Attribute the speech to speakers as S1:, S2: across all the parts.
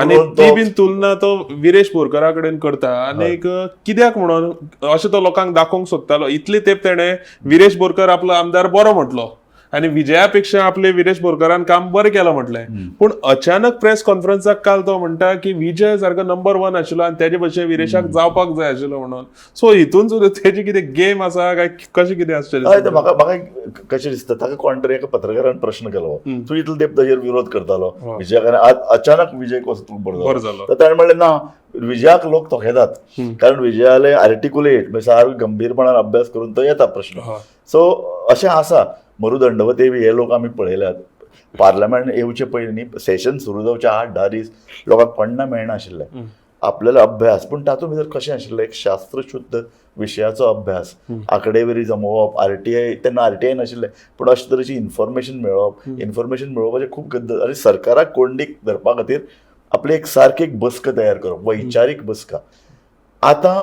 S1: आणि ती बीन तुलना तो विरेश बोरकरा कडेन करता आणि कित्याक म्हणून अशें तो लोकांक दाखोवंक सोदतालो. इतली तेंप तेणे विरेश बोरकर आपलो आमदार बरो म्हटलो आणि विजयापेक्षा आपले विरेश बोरकरान काम बरें केलं म्हटलें. पूण अचानक प्रेस कॉन्फरन्साक काल तो म्हणटा की विजय सारको नंबर 1 आशिल्लो आणि तेजे भशेन विरेशाक जावपाक जाय आशिल्लो म्हणून. सो हितून सुद्दां तेजी कितें गेम आसा काय कशें कितें आसचें?
S2: म्हाका कशें दिसता ताका कोणतरी एका पत्रकारान प्रश्न केलो, तूं इतलो तेंप ताजेर विरोध करतालो विजयाक, अचानक विजय कसो बरो जालो. तर ताणें म्हणलें ना, विजयाक लोक तोखेतात कारण विजयाले आर्टिकुलेट म्हणजे सारको गंभीरपणान अभ्यास करून तो येता प्रश्न. सो अशें आसा. मरुदंडवते बी हे लोक आमी पळयल्यात. पार्लमेंट येवचे पयलीं सेशन सुरू जावचे 8-10 दीस लोकांक पडना मेळना आशिल्ले. आपल्याला अभ्यास, पूण तातूंत भितर कशें आशिल्लें, एक शास्त्रशुद्ध विशयाचो अभ्यास, आंकडेवारी जमोवप. आरटीआय तेन्ना आरटीआय नाशिल्लें, पूण अशे तरेची इन्फॉर्मेशन मेळप, इन्फॉर्मेशन मेळोवपाचें खूब गरजेचें. आनी सरकाराक कोंडीक धरपा खातीर आपली एक सारकी एक बसका तयार करप, वैचारीक बसका. आतां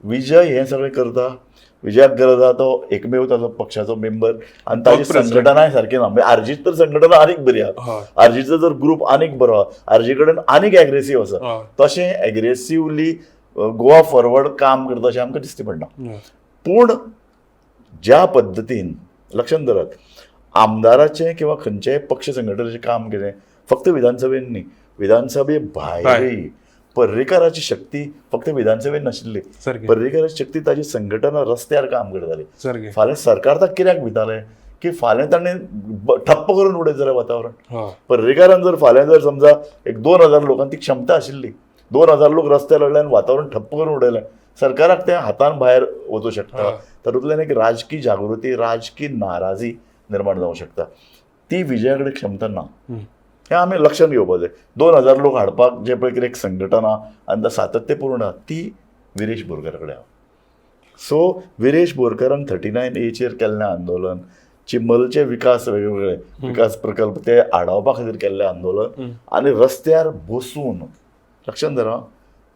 S2: विजय हें सगळें करता. विजयाक गरज आहा तो एकमेव ताचो पक्षाचो मेंबर आनी ताची संघटनाय सारकी ना. म्हणजे आरजीत तर संघटना आनीक बरी आहा, आरजीचो जर ग्रुप आनीक बरो आहा, आरजी कडेन आनीक एग्रेसीव आसा. तशें एग्रेसिवली गोवा फॉरवर्ड काम करता अशें आमकां दिसती पडना. पूण ज्या पद्दतीन लक्षांत धरात, आमदाराचें किंवा खंयच्याय पक्ष संघटनेचें काम कितें फक्त विधानसभेन न्ही, विधानसभे भायरय पर्रीकाराची शक्ती फक्त विधानसभेन नाशिल्ली. पर्रीकाराची शक्ती ताची संघटना रस्त्यार काम करताली. फाल्यां सरकार ताका कित्याक भितालें की फाल्यां ताणें ठप्प करून उडयत जाल्यार वातावरण. पर्रीकारान जर फाल्यां जर समजा एक 2000 लोकांची क्षमता आशिल्ली, 2000 लोक रस्त्यार लागले आनी वातावरण ठप्प करून उडयलें, सरकाराक तें हातान भायर वचूंक शकता. तातूंतल्यान एक राजकीय जागृती, राजकीय नाराजी निर्माण जावंक शकता. ती विजया कडेन क्षमता ना. हें आमी लक्षांत घेवपाक जाय. 2000 लोक हाडपाक जे पळय कितें एक संघटना आनी सातत्यपूर्ण आहा ती विरेश बोरकरा कडेन आहा. सो विरेश बोरकरान 39A केल्लें आंदोलन, चिंबलचे विकास, वेगवेगळे विकास प्रकल्प ते आडावपा खातीर केल्लें आंदोलन आनी रस्त्यार बसून, लक्षांत धरा,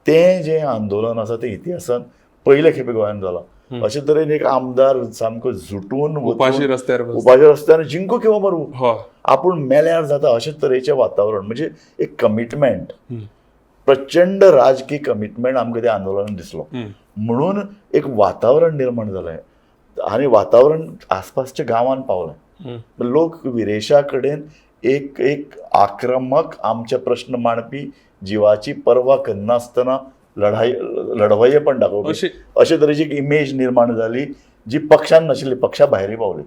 S2: तें जें आंदोलन आसा तें इतिहासान पयले खेपे गोंयांत जालां. अशे तरेन एक आमदार सामको झुटून
S1: उपाशी
S2: रस्त्यार जिंकू किंवा मरू, आपूण मेल्यार जाता अशे तरेचें वातावरण. म्हणजे एक कमिटमेंट, प्रचंड राजकीय कमिटमेंट आमकां त्या आंदोलनान दिसलो. म्हणून एक वातावरण निर्माण जालें आनी वातावरण आसपासच्या गांवांत पावलें. लोक विरेशा कडेन एक आक्रमक, आमचे प्रश्न मांडपी, जिवाची पर्वा करनासतना लढवयेपण दाखोवपी अशे तरेची एक इमेज निर्माण जाली जी पक्षान नाशिल्ली, पक्षा भायरय पावली.